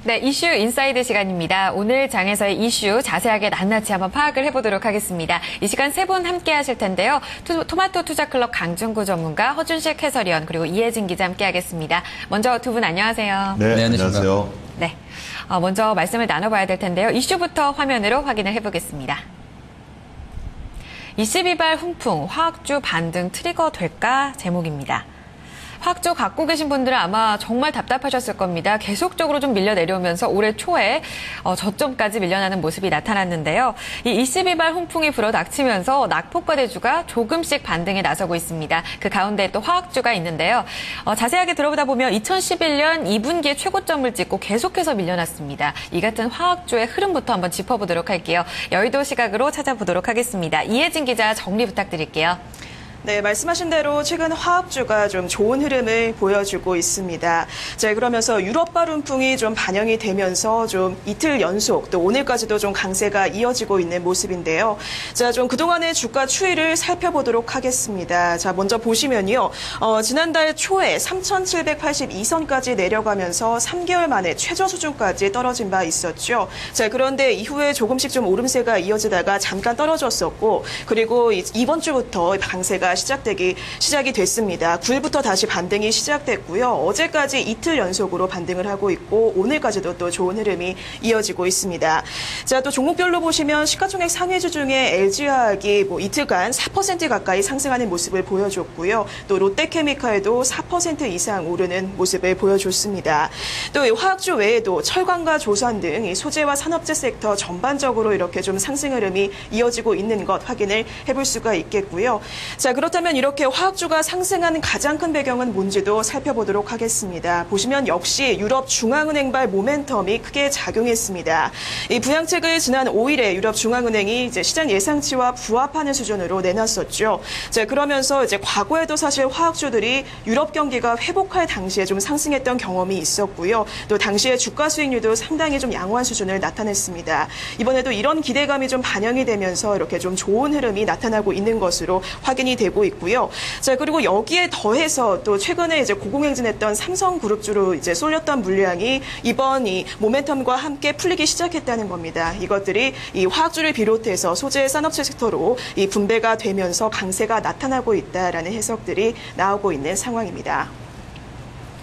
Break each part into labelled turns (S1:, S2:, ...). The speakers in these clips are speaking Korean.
S1: 네, 이슈 인사이드 시간입니다. 오늘 장에서의 이슈 자세하게 낱낱이 한번 파악을 해보도록 하겠습니다. 이 시간 세 분 함께 하실 텐데요. 토마토 투자클럽 강준구 전문가, 허준식 해설위원, 그리고 이혜진 기자 함께 하겠습니다. 먼저 두 분 안녕하세요.
S2: 네, 안녕하세요.
S1: 네, 먼저 말씀을 나눠봐야 될 텐데요. 이슈부터 화면으로 확인을 해보겠습니다. 22발 훈풍, 화학주 반등 트리거 될까? 제목입니다. 화학주 갖고 계신 분들은 아마 정말 답답하셨을 겁니다. 계속적으로 좀 밀려 내려오면서 올해 초에 저점까지 밀려나는 모습이 나타났는데요. 이 22발 훈풍이 불어닥치면서 낙폭과대주가 조금씩 반등에 나서고 있습니다. 그 가운데 또 화학주가 있는데요. 자세하게 들어보다 보면 2011년 2분기에 최고점을 찍고 계속해서 밀려났습니다. 이 같은 화학주의 흐름부터 한번 짚어보도록 할게요. 여의도 시각으로 찾아보도록 하겠습니다. 이혜진 기자 정리 부탁드릴게요.
S3: 네, 말씀하신 대로 최근 화학주가 좀 좋은 흐름을 보여주고 있습니다. 자, 그러면서 유럽발 훈풍이 좀 반영이 되면서 좀 이틀 연속 또 오늘까지도 좀 강세가 이어지고 있는 모습인데요. 자, 좀 그동안의 주가 추이를 살펴보도록 하겠습니다. 자, 먼저 보시면요. 지난달 초에 3,782선까지 내려가면서 3개월 만에 최저 수준까지 떨어진 바 있었죠. 자, 그런데 이후에 조금씩 좀 오름세가 이어지다가 잠깐 떨어졌었고, 그리고 이번 주부터 강세가 시작이 됐습니다. 9일부터 다시 반등이 시작됐고요. 어제까지 이틀 연속으로 반등을 하고 있고 오늘까지도 또 좋은 흐름이 이어지고 있습니다. 자, 또 종목별로 보시면 시가총액 상위주 중에 LG화학이 이틀간 4% 가까이 상승하는 모습을 보여줬고요. 또 롯데케미칼도 4% 이상 오르는 모습을 보여줬습니다. 또 화학주 외에도 철강과 조선 등 이 소재와 산업재 섹터 전반적으로 이렇게 좀 상승 흐름이 이어지고 있는 것 확인을 해볼 수가 있겠고요. 자, 그렇다면 이렇게 화학주가 상승하는 가장 큰 배경은 뭔지도 살펴보도록 하겠습니다. 보시면 역시 유럽 중앙은행발 모멘텀이 크게 작용했습니다. 이 부양책을 지난 5일에 유럽 중앙은행이 이제 시장 예상치와 부합하는 수준으로 내놨었죠. 자, 그러면서 이제 과거에도 사실 화학주들이 유럽 경기가 회복할 당시에 좀 상승했던 경험이 있었고요. 또 당시에 주가 수익률도 상당히 좀 양호한 수준을 나타냈습니다. 이번에도 이런 기대감이 좀 반영이 되면서 이렇게 좀 좋은 흐름이 나타나고 있는 것으로 확인이 되고 있고요. 자, 그리고 여기에 더해서 또 최근에 이제 고공행진했던 삼성그룹주로 이제 쏠렸던 물량이 이번 이 모멘텀과 함께 풀리기 시작했다는 겁니다. 이것들이 이 화학주를 비롯해서 소재 산업재 섹터로 이 분배가 되면서 강세가 나타나고 있다라는 해석들이 나오고 있는 상황입니다.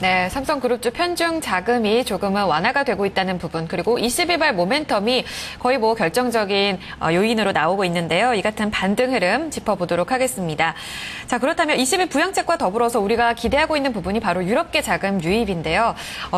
S1: 네, 삼성그룹주 편중 자금이 조금은 완화가 되고 있다는 부분, 그리고 22발 모멘텀이 거의 결정적인 요인으로 나오고 있는데요. 이 같은 반등 흐름 짚어보도록 하겠습니다. 자, 그렇다면 22 부양책과 더불어서 우리가 기대하고 있는 부분이 바로 유럽계 자금 유입인데요.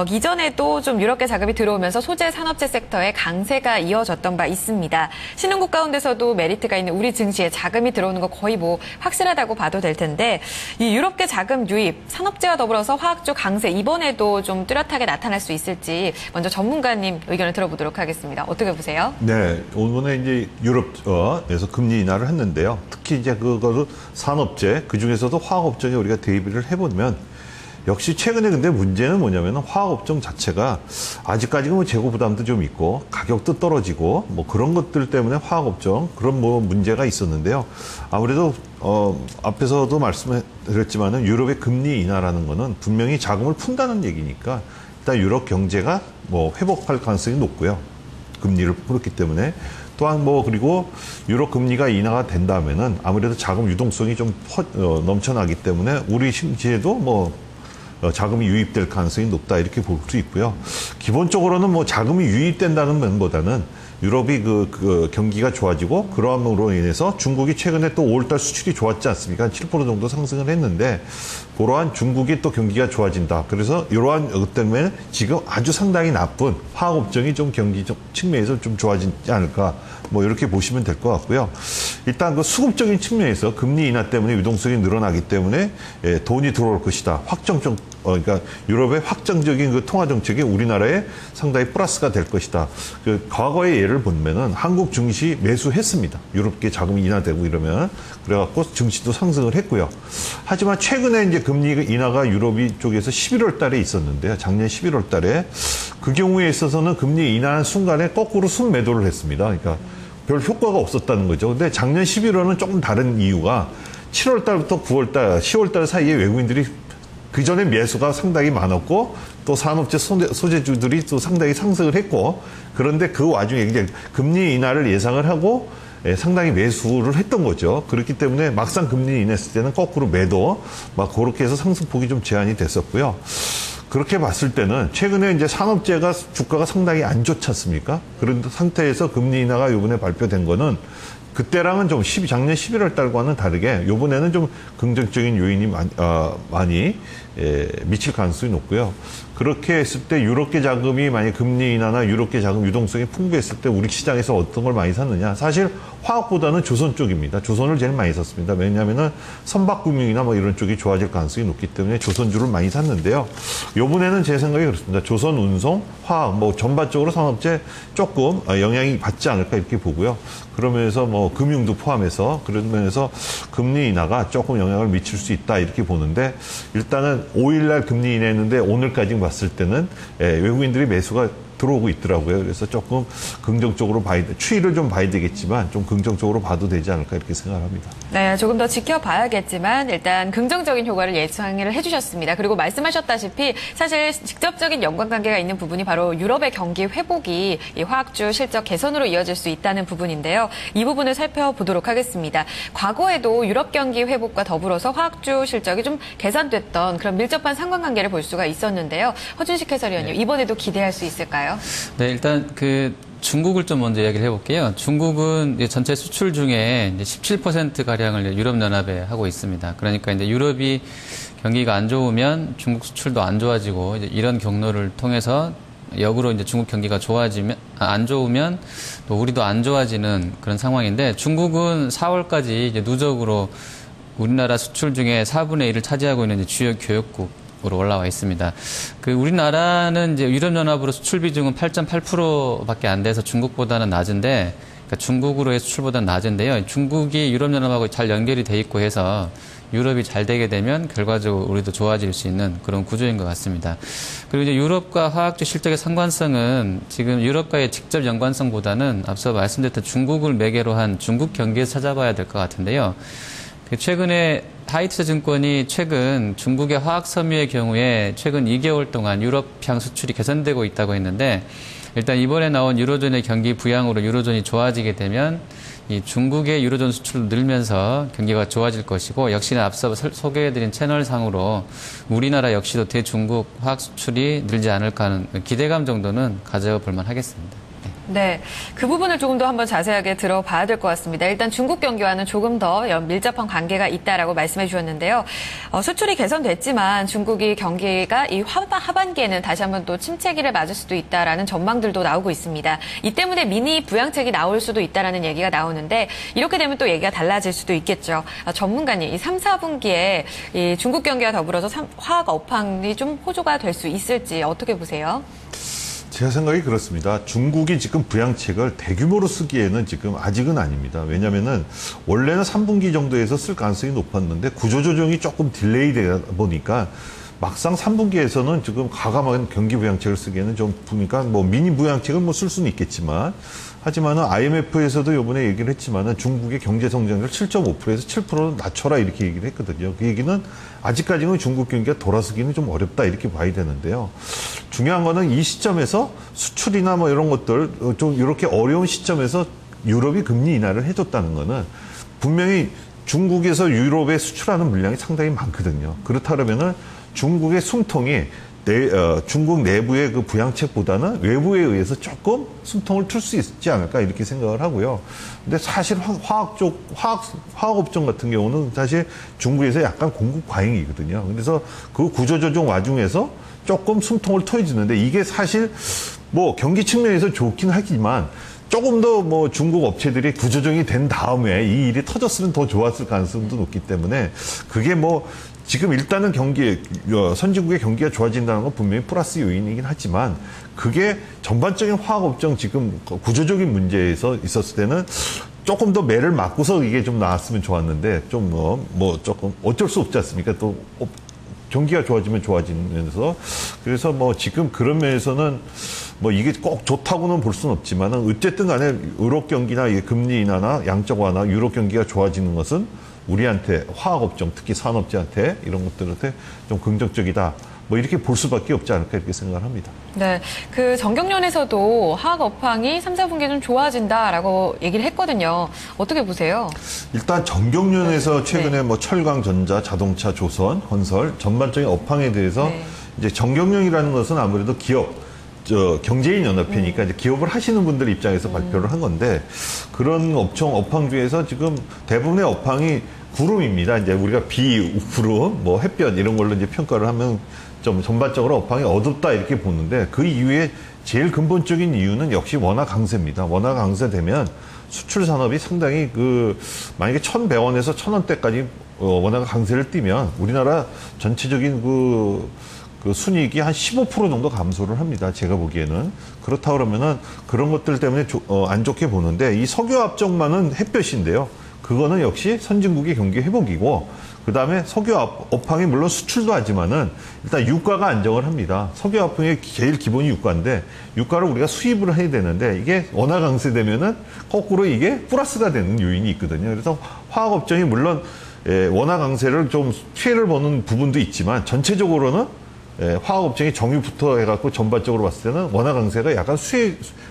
S1: 이전에도 좀 유럽계 자금이 들어오면서 소재 산업재 섹터에 강세가 이어졌던 바 있습니다. 신흥국 가운데서도 메리트가 있는 우리 증시에 자금이 들어오는 거 거의 확실하다고 봐도 될 텐데, 이 유럽계 자금 유입, 산업재와 더불어서 화학주 강세 이번에도 좀 뚜렷하게 나타날 수 있을지 먼저 전문가님 의견을 들어보도록 하겠습니다. 어떻게 보세요?
S2: 네, 이번에 이제 유럽에서 금리 인하를 했는데요. 특히 이제 그거를 산업재, 그 중에서도 화학업종에 우리가 대비를 해보면 역시 최근에 근데 문제는 뭐냐면 화학업종 자체가 아직까지는 재고 부담도 좀 있고 가격도 떨어지고 그런 것들 때문에 화학업종 그런 문제가 있었는데요. 아무래도 앞에서도 말씀드렸지만은 유럽의 금리 인하라는 거는 분명히 자금을 푼다는 얘기니까 일단 유럽 경제가 회복할 가능성이 높고요. 금리를 풀었기 때문에 또한 그리고 유럽 금리가 인하가 된다면은 아무래도 자금 유동성이 좀 넘쳐나기 때문에 우리 시에도 자금이 유입될 가능성이 높다 이렇게 볼 수 있고요. 기본적으로는 자금이 유입된다는 면보다는 유럽이 그 경기가 좋아지고 그러함으로 인해서 중국이 최근에 또 5월달 수출이 좋았지 않습니까? 7% 정도 상승을 했는데 그러한 중국이 또 경기가 좋아진다. 그래서 이러한 것 때문에 지금 아주 상당히 나쁜 화학업종이 좀 경기적 측면에서 좀 좋아지지 않을까 이렇게 보시면 될 것 같고요. 일단 그 수급적인 측면에서 금리 인하 때문에 유동성이 늘어나기 때문에 돈이 들어올 것이다. 그러니까 유럽의 확정적인 그 통화 정책이 우리나라에 상당히 플러스가 될 것이다. 그 과거의 예를 보면은 한국 증시 매수했습니다. 유럽계 자금이 인하되고 이러면 그래갖고 증시도 상승을 했고요. 하지만 최근에 이제 금리 인하가 유럽이 쪽에서 11월 달에 있었는데요. 작년 11월 달에 그 경우에 있어서는 금리 인하한 순간에 거꾸로 순매도를 했습니다. 그러니까 별 효과가 없었다는 거죠. 근데 작년 11월은 조금 다른 이유가 7월 달부터 9월 달, 10월 달 사이에 외국인들이 그 전에 매수가 상당히 많았고 또 산업재 소재주들이 또 상당히 상승을 했고 그런데 그 와중에 이제 금리 인하를 예상을 하고 상당히 매수를 했던 거죠. 그렇기 때문에 막상 금리 인했을 때는 거꾸로 매도 막 그렇게 해서 상승폭이 좀 제한이 됐었고요. 그렇게 봤을 때는 최근에 이제 산업재가 주가가 상당히 안 좋지 않습니까? 그런 상태에서 금리 인하가 이번에 발표된 거는 그때랑은 좀 작년 11월 달과는 다르게 이번에는 좀 긍정적인 요인이 많이 미칠 가능성이 높고요. 그렇게 했을 때 유럽계 자금이 만약 금리 인하나 유럽계 자금 유동성이 풍부했을 때 우리 시장에서 어떤 걸 많이 샀느냐. 사실 화학보다는 조선 쪽입니다. 조선을 제일 많이 샀습니다. 왜냐하면 선박금융이나 뭐 이런 쪽이 좋아질 가능성이 높기 때문에 조선주를 많이 샀는데요. 이번에는 제 생각이 그렇습니다. 조선, 운송, 화학 뭐 전반적으로 산업재 조금 영향이 받지 않을까 이렇게 보고요. 그러면서 뭐 금융도 포함해서 그런 면에서 금리 인하가 조금 영향을 미칠 수 있다 이렇게 보는데 일단은 5일날 금리 인하했는데 오늘까지 봤을 때는 외국인들이 매수가 들어오고 있더라고요. 그래서 조금 긍정적으로 추이를 좀 봐야 되겠지만 좀 긍정적으로 봐도 되지 않을까 이렇게 생각합니다.
S1: 네, 조금 더 지켜봐야겠지만 일단 긍정적인 효과를 예상을 해주셨습니다. 그리고 말씀하셨다시피 사실 직접적인 연관관계가 있는 부분이 바로 유럽의 경기 회복이 이 화학주 실적 개선으로 이어질 수 있다는 부분인데요. 이 부분을 살펴보도록 하겠습니다. 과거에도 유럽 경기 회복과 더불어서 화학주 실적이 좀 개선됐던 그런 밀접한 상관관계를 볼 수가 있었는데요. 허준식 해설위원님, 이번에도 기대할 수 있을까요?
S4: 네, 일단 중국을 좀 먼저 이야기를 해볼게요. 중국은 전체 수출 중에 이제 17%가량을 유럽연합에 하고 있습니다. 그러니까 이제 유럽이 경기가 안 좋으면 중국 수출도 안 좋아지고 이제 이런 경로를 통해서 역으로 이제 중국 경기가 안 좋으면 또 우리도 안 좋아지는 그런 상황인데 중국은 4월까지 이제 누적으로 우리나라 수출 중에 4분의 1을 차지하고 있는 이제 주요 교역국 으로 올라와 있습니다. 우리나라는 이제 유럽연합으로 수출 비중은 8.8%밖에 안 돼서 중국보다는 낮은데, 그러니까 중국으로의 수출보다는 낮은데요. 중국이 유럽연합하고 잘 연결이 돼 있고 해서 유럽이 잘 되게 되면 결과적으로 우리도 좋아질 수 있는 그런 구조인 것 같습니다. 그리고 이제 유럽과 화학주 실적의 상관성은 지금 유럽과의 직접 연관성보다는 앞서 말씀드렸던 중국을 매개로 한 중국 경기에서 찾아봐야 될 것 같은데요. 최근에 하이투자증권이 최근 중국의 화학섬유의 경우에 최근 2개월 동안 유럽향 수출이 개선되고 있다고 했는데 일단 이번에 나온 유로존의 경기 부양으로 유로존이 좋아지게 되면 이 중국의 유로존 수출도 늘면서 경기가 좋아질 것이고 역시나 앞서 소개해드린 채널상으로 우리나라 역시도 대중국 화학 수출이 늘지 않을까 하는 기대감 정도는 가져볼 만하겠습니다.
S1: 네, 그 부분을 조금 더 한번 자세하게 들어봐야 될 것 같습니다. 일단 중국 경기와는 조금 더 밀접한 관계가 있다라고 말씀해 주셨는데요. 수출이 개선됐지만 중국이 경기가 이 하반기에는 다시 한번 또 침체기를 맞을 수도 있다라는 전망들도 나오고 있습니다. 이 때문에 미니 부양책이 나올 수도 있다라는 얘기가 나오는데 이렇게 되면 또 얘기가 달라질 수도 있겠죠. 전문가님, 이 3, 4분기에 이 중국 경기와 더불어서 화학 업황이 좀 호조가 될 수 있을지 어떻게 보세요?
S2: 제 생각이 그렇습니다. 중국이 지금 부양책을 대규모로 쓰기에는 지금 아직은 아닙니다. 왜냐하면은 원래는 3분기 정도에서 쓸 가능성이 높았는데 구조조정이 조금 딜레이 되다 보니까 막상 3분기에서는 지금 과감한 경기 부양책을 쓰기에는 좀 보니까 뭐 미니 부양책을 뭐 쓸 수는 있겠지만 하지만은 IMF에서도 이번에 얘기를 했지만은 중국의 경제 성장률 7.5%에서 7%로 낮춰라 이렇게 얘기를 했거든요. 그 얘기는 아직까지는 중국 경기가 돌아서기는 좀 어렵다 이렇게 봐야 되는데요. 중요한 거는 이 시점에서 수출이나 뭐 이런 것들 좀 이렇게 어려운 시점에서 유럽이 금리 인하를 해줬다는 거는 분명히 중국에서 유럽에 수출하는 물량이 상당히 많거든요. 그렇다 그러면은 중국의 숨통이 중국 내부의 그 부양책보다는 외부에 의해서 조금 숨통을 틀 수 있지 않을까 이렇게 생각을 하고요. 근데 사실 화학업종 같은 경우는 사실 중국에서 약간 공급 과잉이거든요. 그래서 그 구조조정 와중에서 조금 숨통을 터주는데 이게 사실 뭐 경기 측면에서 좋긴 하지만 조금 더 뭐 중국 업체들이 구조조정이 된 다음에 이 일이 터졌으면 더 좋았을 가능성도 높기 때문에 그게 뭐 지금 일단은 선진국의 경기가 좋아진다는 건 분명히 플러스 요인이긴 하지만 그게 전반적인 화학업종 지금 구조적인 문제에서 있었을 때는 조금 더 매를 맞고서 이게 좀 나왔으면 좋았는데 좀 조금 어쩔 수 없지 않습니까? 또 경기가 좋아지면 좋아지면서 그래서 뭐 지금 그런 면에서는 뭐 이게 꼭 좋다고는 볼 수는 없지만은 어쨌든 간에 유럽 경기나 금리 인하나 양적 완화, 유럽 경기가 좋아지는 것은 우리한테 화학업종, 특히 산업재한테 이런 것들한테 좀 긍정적이다. 뭐 이렇게 볼 수밖에 없지 않을까 이렇게 생각을 합니다.
S1: 네, 그 정경련에서도 화학 업황이 3, 4분기에 좀 좋아진다라고 얘기를 했거든요. 어떻게 보세요?
S2: 일단 정경련에서 최근에
S1: 네.
S2: 뭐 철강, 전자, 자동차, 조선, 건설 전반적인 업황에 대해서
S1: 네.
S2: 이제 정경련이라는 것은 아무래도 기업 경제인 연합회니까 이제 기업을 하시는 분들 입장에서 발표를 한 건데 그런 업황 중에서 지금 대부분의 업황이 구름입니다. 이제 우리가 구름, 뭐 햇볕 이런 걸로 이제 평가를 하면 좀 전반적으로 업황이 어둡다 이렇게 보는데 그 이후에 제일 근본적인 이유는 역시 원화 강세입니다. 원화 강세되면 수출 산업이 상당히 만약에 1,100원에서 1,000원대까지 원화가 강세를 띠면 우리나라 전체적인 그 순이익이 한 15% 정도 감소를 합니다. 제가 보기에는. 그렇다 그러면은 그런 것들 때문에 안 좋게 보는데 이 석유화학 쪽만은 햇볕인데요. 그거는 역시 선진국의 경기 회복이고 그다음에 석유화학 업황이 물론 수출도 하지만은 일단 유가가 안정을 합니다. 석유화학의 제일 기본이 유가인데 유가를 우리가 수입을 해야 되는데 이게 원화 강세되면은 거꾸로 이게 플러스가 되는 요인이 있거든요. 그래서 화학업종이 물론 원화 강세를 좀 피해를 보는 부분도 있지만 전체적으로는 화학업종이 정유부터 해갖고 전반적으로 봤을 때는 원화 강세가 약간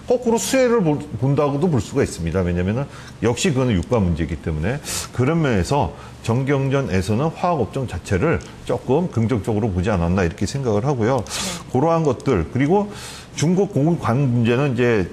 S2: 거꾸로 수혜를 본다고도 볼 수가 있습니다. 왜냐면은 역시 그거는 유가 문제이기 때문에 그런 면에서 정경련에서는 화학업종 자체를 조금 긍정적으로 보지 않았나 이렇게 생각을 하고요. 그러한 것들 그리고 중국 공관 문제는 이제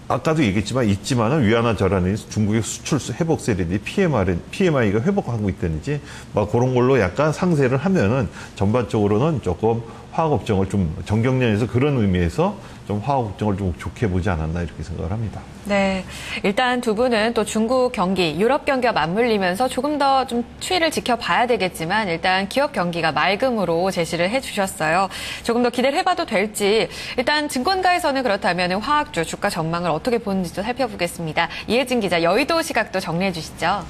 S2: 아까도 얘기했지만 있지만은 위안화 절하는 중국의 수출 회복세라든지 PMI가 회복하고 있다든지 막 그런 걸로 약간 상쇄를 하면은 전반적으로는 조금 화학업종을 좀 정경련에서 그런 의미에서 좀 화학업종을 좀 좋게 보지 않았나 이렇게 생각을 합니다.
S1: 네, 일단 두 분은 또 중국 경기, 유럽 경기와 맞물리면서 조금 더 좀 추이를 지켜봐야 되겠지만 일단 기업 경기가 맑음으로 제시를 해주셨어요. 조금 더 기대를 해봐도 될지 일단 증권가에서는 그렇다면 화학주 주가 전망을 어떻게 보는지도 살펴보겠습니다. 이혜진 기자, 여의도 시각도 정리해 주시죠.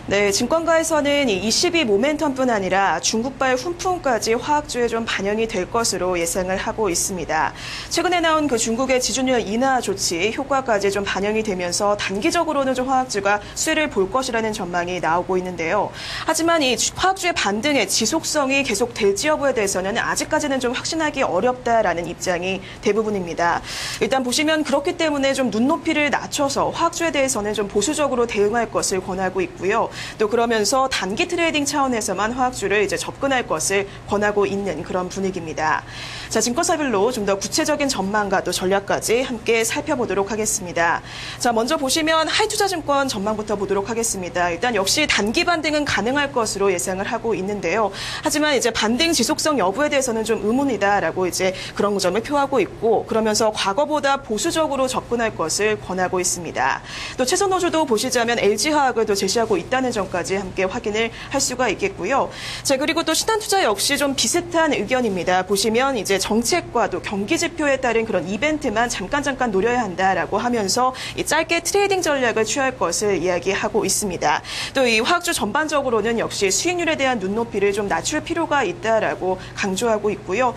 S3: 네, 증권가에서는 이 22 모멘텀뿐 아니라 중국발 훈풍까지 화학주에 좀 반영이 될 것으로 예상을 하고 있습니다. 최근에 나온 그 중국의 지준율 인하 조치 효과까지 좀 반영이 되면서 단기적으로는 좀 화학주가 수혜를 볼 것이라는 전망이 나오고 있는데요. 하지만 이 화학주의 반등의 지속성이 계속 될지 여부에 대해서는 아직까지는 좀 확신하기 어렵다라는 입장이 대부분입니다. 일단 보시면 그렇기 때문에 좀 눈높이를 낮춰서 화학주에 대해서는 좀 보수적으로 대응할 것을 권하고 있고요. 또 그러면서 단기 트레이딩 차원에서만 화학주를 이제 접근할 것을 권하고 있는 그런 분위기입니다. 자, 증권사별로 좀 더 구체적인 전망과 또 전략까지 함께 살펴보도록 하겠습니다. 자, 먼저 보시면 하이투자증권 전망부터 보도록 하겠습니다. 일단 역시 단기 반등은 가능할 것으로 예상을 하고 있는데요. 하지만 이제 반등 지속성 여부에 대해서는 좀 의문이다라고 이제 그런 점을 표하고 있고 그러면서 과거보다 보수적으로 접근할 것을 권하고 있습니다. 또 최선호주도 보시자면 LG화학을 또 제시하고 있다는 점까지 함께 확인을 할 수가 있겠고요. 자, 그리고 또 신한투자 역시 좀 비슷한 의견입니다. 보시면 이제 정책과 또 경기 지표에 따른 그런 이벤트만 잠깐 노려야 한다라고 하면서 이 짧게 트레이딩 전략을 취할 것을 이야기하고 있습니다. 또 이 화학주 전반적으로는 역시 수익률에 대한 눈높이를 좀 낮출 필요가 있다라고 강조하고 있고요.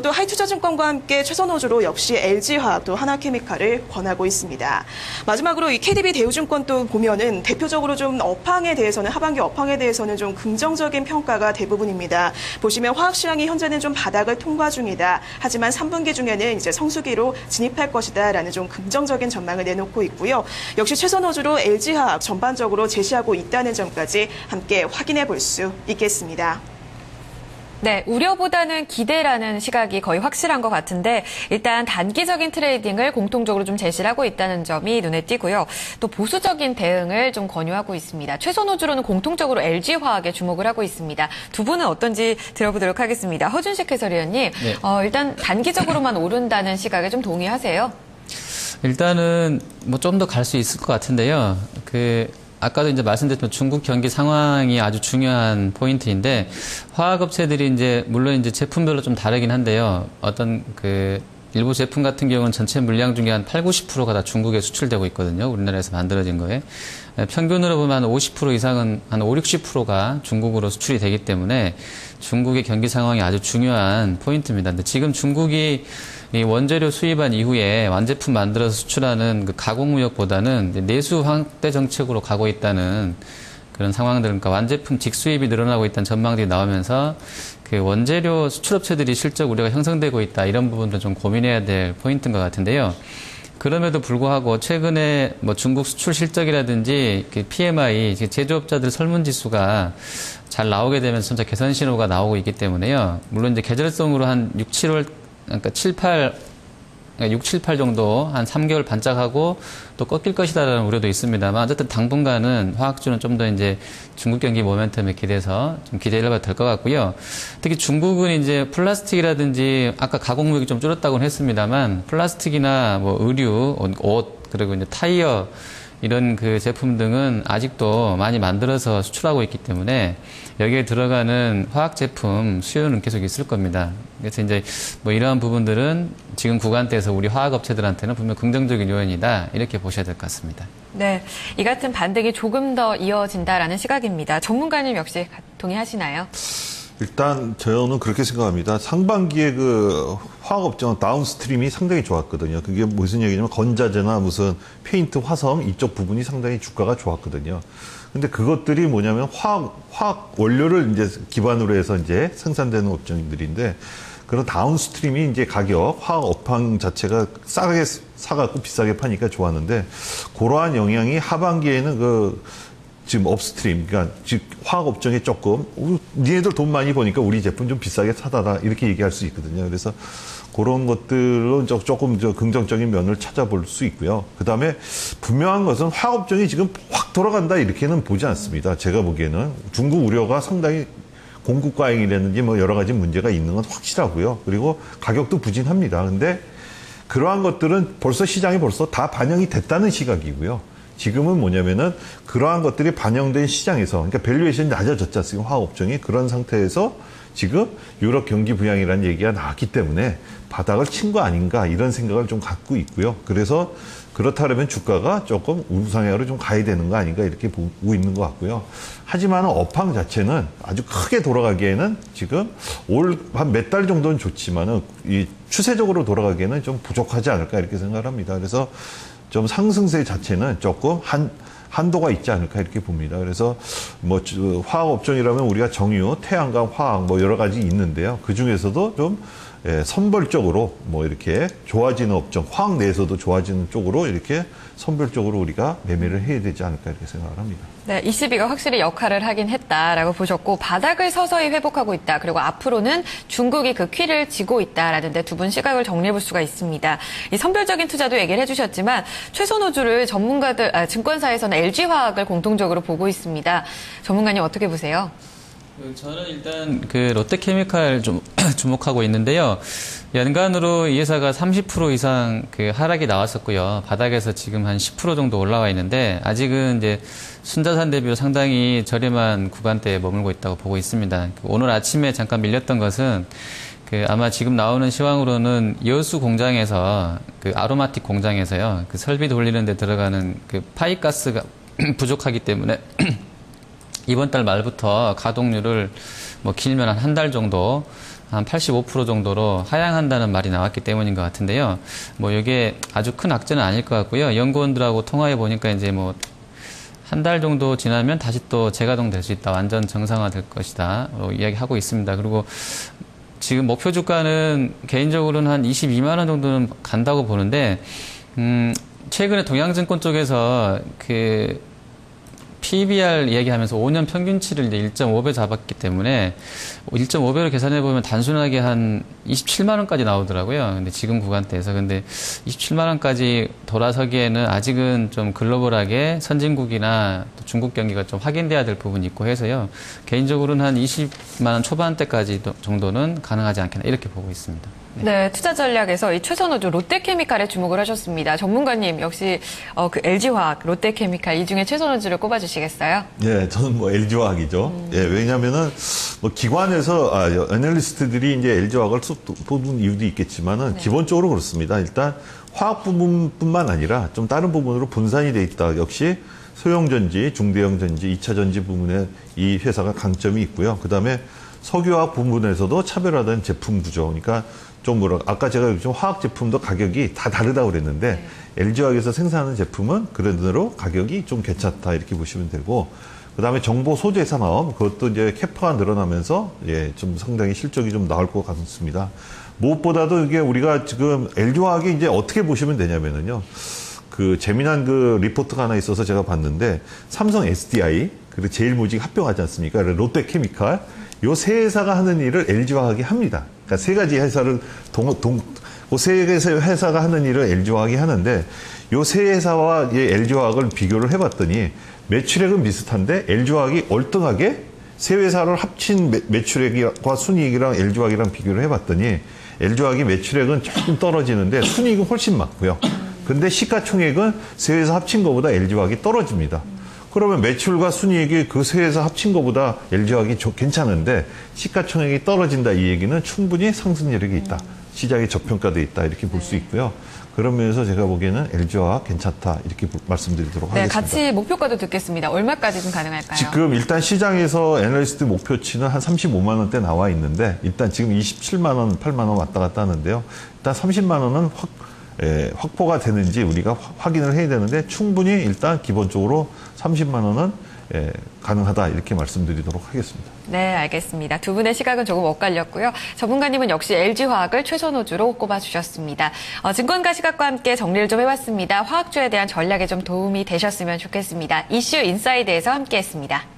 S3: 또 하이투자증권과 함께 최선호주로 역시 LG화학 또 하나케미칼을 권하고 있습니다. 마지막으로 이 KDB 대우증권 또 보면은 대표적으로 좀 업황에 대해서는 하반기 업황에 대해서는 좀 긍정적인 평가가 대부분입니다. 보시면 화학 시황이 현재는 좀 바닥을 통과 중이다. 하지만 3분기 중에는 이제 성수기로 진입할 것이다라는 좀 긍정적인 전망을 내놓고 있고요. 역시 최선호주로 LG화학 전반적으로 제시하고 있다는 점까지 함께 확인해 볼 수 있겠습니다.
S1: 네, 우려보다는 기대라는 시각이 거의 확실한 것 같은데 일단 단기적인 트레이딩을 공통적으로 좀 제시를 하고 있다는 점이 눈에 띄고요. 또 보수적인 대응을 좀 권유하고 있습니다. 최선호주로는 공통적으로 LG화학에 주목을 하고 있습니다. 두 분은 어떤지 들어보도록 하겠습니다. 허준식 해설위원님,
S4: 네.
S1: 일단 단기적으로만 오른다는 시각에 좀 동의하세요?
S4: 일단은 뭐 좀 더 갈 수 있을 것 같은데요. 아까도 이제 말씀드렸던 중국 경기 상황이 아주 중요한 포인트인데 화학업체들이 이제 물론 이제 제품별로 좀 다르긴 한데요. 어떤 일부 제품 같은 경우는 전체 물량 중에 한 8, 90%가 다 중국에 수출되고 있거든요. 우리나라에서 만들어진 거에. 평균으로 보면 한 50% 이상은 한 5, 60%가 중국으로 수출이 되기 때문에 중국의 경기 상황이 아주 중요한 포인트입니다. 근데 지금 중국이 이 원재료 수입한 이후에 완제품 만들어서 수출하는 그 가공무역보다는 내수 확대 정책으로 가고 있다는 그런 상황들, 그러니까 완제품 직수입이 늘어나고 있다는 전망들이 나오면서 그 원재료 수출업체들이 실적 우려가 형성되고 있다, 이런 부분도 좀 고민해야 될 포인트인 것 같은데요. 그럼에도 불구하고 최근에 뭐 중국 수출 실적이라든지 그 PMI, 제조업자들 설문지수가 잘 나오게 되면서 점차 개선 신호가 나오고 있기 때문에요. 물론 이제 계절성으로 한 6, 7월, 그러니까 6, 7, 8 정도 한 3개월 반짝하고 또 꺾일 것이다라는 우려도 있습니다만, 어쨌든 당분간은 화학주는 좀 더 이제 중국 경기 모멘텀에 기대서 좀 기대를 해봐도 될 것 같고요. 특히 중국은 이제 플라스틱이라든지 아까 가공무역이 좀 줄었다고는 했습니다만, 플라스틱이나 뭐 의류, 옷, 그리고 이제 타이어 이런 그 제품 등은 아직도 많이 만들어서 수출하고 있기 때문에 여기에 들어가는 화학 제품 수요는 계속 있을 겁니다. 그래서 이제 뭐 이러한 부분들은 지금 구간대에서 우리 화학 업체들한테는 분명 긍정적인 요인이다, 이렇게 보셔야 될 것 같습니다.
S1: 네, 이 같은 반등이 조금 더 이어진다라는 시각입니다. 전문가님 역시 동의하시나요?
S2: 일단 저는 그렇게 생각합니다. 상반기에 그 화학업종 다운스트림이 상당히 좋았거든요. 그게 무슨 얘기냐면 건자재나 무슨 페인트, 화섬 이쪽 부분이 상당히 주가가 좋았거든요. 근데 그것들이 뭐냐면 화학 원료를 이제 기반으로 해서 이제 생산되는 업종들인데, 그런 다운스트림이 이제 가격, 화학 업황 자체가 싸게 사갖고 비싸게 파니까 좋았는데, 그러한 영향이 하반기에는 지금 업스트림, 그러니까 즉 화학 업종에 조금 니네들 돈 많이 버니까 우리 제품 좀 비싸게 사다라, 이렇게 얘기할 수 있거든요. 그래서 그런 것들로 조금 긍정적인 면을 찾아볼 수 있고요. 그다음에 분명한 것은 화학 업종이 지금 확 돌아간다, 이렇게는 보지 않습니다. 제가 보기에는 중국 우려가 상당히 공급 과잉이라든지 뭐 여러 가지 문제가 있는 건 확실하고요. 그리고 가격도 부진합니다. 근데 그러한 것들은 벌써 시장에 벌써 다 반영이 됐다는 시각이고요. 지금은 뭐냐면은 그러한 것들이 반영된 시장에서, 그러니까 밸류에이션이 낮아졌지 않습니까? 화학업종이. 그런 상태에서 지금 유럽 경기 부양이라는 얘기가 나왔기 때문에 바닥을 친 거 아닌가, 이런 생각을 좀 갖고 있고요. 그래서 그렇다면 주가가 조금 우상향으로 좀 가야 되는 거 아닌가, 이렇게 보고 있는 것 같고요. 하지만 업황 자체는 아주 크게 돌아가기에는 지금 올 한 몇 달 정도는 좋지만은 이 추세적으로 돌아가기에는 좀 부족하지 않을까, 이렇게 생각을 합니다. 그래서 좀 상승세 자체는 조금 한도가 있지 않을까, 이렇게 봅니다. 그래서 뭐 화학 업종이라면 우리가 정유, 태양광, 화학 뭐 여러 가지 있는데요. 그 중에서도 좀 선별적으로 뭐 이렇게 좋아지는 업종, 화학 내에서도 좋아지는 쪽으로 이렇게 선별적으로 우리가 매매를 해야 되지 않을까, 이렇게 생각을 합니다.
S1: 네, ECB가 확실히 역할을 하긴 했다라고 보셨고, 바닥을 서서히 회복하고 있다. 그리고 앞으로는 중국이 그 퀴를 쥐고 있다라는 데 두 분 시각을 정리해 볼 수가 있습니다. 이 선별적인 투자도 얘기를 해주셨지만, 최선호주를 증권사에서는 LG화학을 공통적으로 보고 있습니다. 전문가님 어떻게 보세요?
S4: 저는 일단 그 롯데케미칼 좀 주목하고 있는데요. 연간으로 이 회사가 30% 이상 그 하락이 나왔었고요. 바닥에서 지금 한 10% 정도 올라와 있는데, 아직은 이제 순자산 대비로 상당히 저렴한 구간대에 머물고 있다고 보고 있습니다. 오늘 아침에 잠깐 밀렸던 것은 아마 지금 나오는 시황으로는 여수 공장에서 그 아로마틱 공장에서요. 그 설비 돌리는 데 들어가는 그 파이가스가 부족하기 때문에 이번 달 말부터 가동률을 뭐 길면 한 달 정도, 한 85% 정도로 하향한다는 말이 나왔기 때문인 것 같은데요. 뭐 이게 아주 큰 악재는 아닐 것 같고요. 연구원들하고 통화해 보니까 이제 뭐 한 달 정도 지나면 다시 또 재가동될 수 있다, 완전 정상화될 것이다, 이야기하고 있습니다. 그리고 지금 목표 주가는 개인적으로는 한 22만 원 정도는 간다고 보는데, 최근에 동양증권 쪽에서 PBR 이야기하면서 5년 평균치를 이제 1.5배 잡았기 때문에 1.5배로 계산해 보면 단순하게 한 27만 원까지 나오더라고요. 근데 지금 구간대에서. 근데 27만 원까지 돌아서기에는 아직은 좀 글로벌하게 선진국이나 또 중국 경기가 좀 확인돼야 될 부분이 있고 해서요. 개인적으로는 한 20만 원 초반대까지 정도는 가능하지 않겠나, 이렇게 보고 있습니다.
S1: 네, 투자 전략에서 이 최선호주 롯데케미칼에 주목을 하셨습니다. 전문가님 역시 그 LG화학, 롯데케미칼 이 중에 최선호주를 꼽아주시겠어요?
S2: 예, 저는 뭐 LG화학이죠. 예, 왜냐하면은 뭐 기관에서 애널리스트들이 이제 LG화학을 뽑은 이유도 있겠지만은
S1: 네.
S2: 기본적으로 그렇습니다. 일단 화학 부분뿐만 아니라 좀 다른 부분으로 분산이 돼 있다. 역시 소형전지, 중대형전지, 2차 전지 부분에 이 회사가 강점이 있고요. 그 다음에 석유화학 부분에서도 차별화된 제품 구조. 그러니까 좀 아까 제가 좀 화학 제품도 가격이 다 다르다고 그랬는데, 네. LG화학에서 생산하는 제품은 그래도 가격이 좀 괜찮다, 이렇게 보시면 되고, 그다음에 정보 소재 산업 그것도 이제 캐파가 늘어나면서 예, 좀 상당히 실적이 좀 나올 것 같습니다. 무엇보다도 이게 우리가 지금 LG화학이 이제 어떻게 보시면 되냐면은요. 그 재미난 그 리포트가 하나 있어서 제가 봤는데 삼성 SDI 그리고 제일모직 합병하지 않습니까? 롯데케미칼 요 세 회사가 하는 일을 LG화학이 합니다. 그러니까 세 가지 회사를 그 세 회사가 하는 일을 LG화학이 하는데 요 세 회사와 LG화학을 비교를 해봤더니 매출액은 비슷한데 LG화학이 얼등하게 세 회사를 합친 매출액과 순이익이랑 LG화학이랑 비교를 해봤더니 LG화학이 매출액은 조금 떨어지는데 순이익은 훨씬 많고요. 근데 시가총액은 세 회사 합친 것보다 LG화학이 떨어집니다. 그러면 매출과 순이익이 그 세 회사 합친 것보다 LG화학이 괜찮은데 시가총액이 떨어진다 이 얘기는 충분히 상승 여력이 있다. 시장이 저평가돼 있다 이렇게 볼 수 있고요. 그런 면에서 제가 보기에는 LG화학 괜찮다 이렇게 말씀드리도록
S1: 네,
S2: 하겠습니다.
S1: 같이 목표가도 듣겠습니다. 얼마까지 좀 가능할까요?
S2: 지금 일단 시장에서 애널리스트 목표치는 한 35만 원대 나와 있는데 일단 지금 27만 원, 8만 원 왔다 갔다 하는데요. 일단 30만 원은 확보가 되는지 우리가 확인을 해야 되는데 충분히 일단 기본적으로 30만 원은 가능하다 이렇게 말씀드리도록 하겠습니다.
S1: 네, 알겠습니다. 두 분의 시각은 조금 엇갈렸고요. 전문가님은 역시 LG화학을 최선호주로 꼽아주셨습니다. 증권가 시각과 함께 정리를 좀 해봤습니다. 화학주에 대한 전략에 좀 도움이 되셨으면 좋겠습니다. 이슈 인사이드에서 함께했습니다.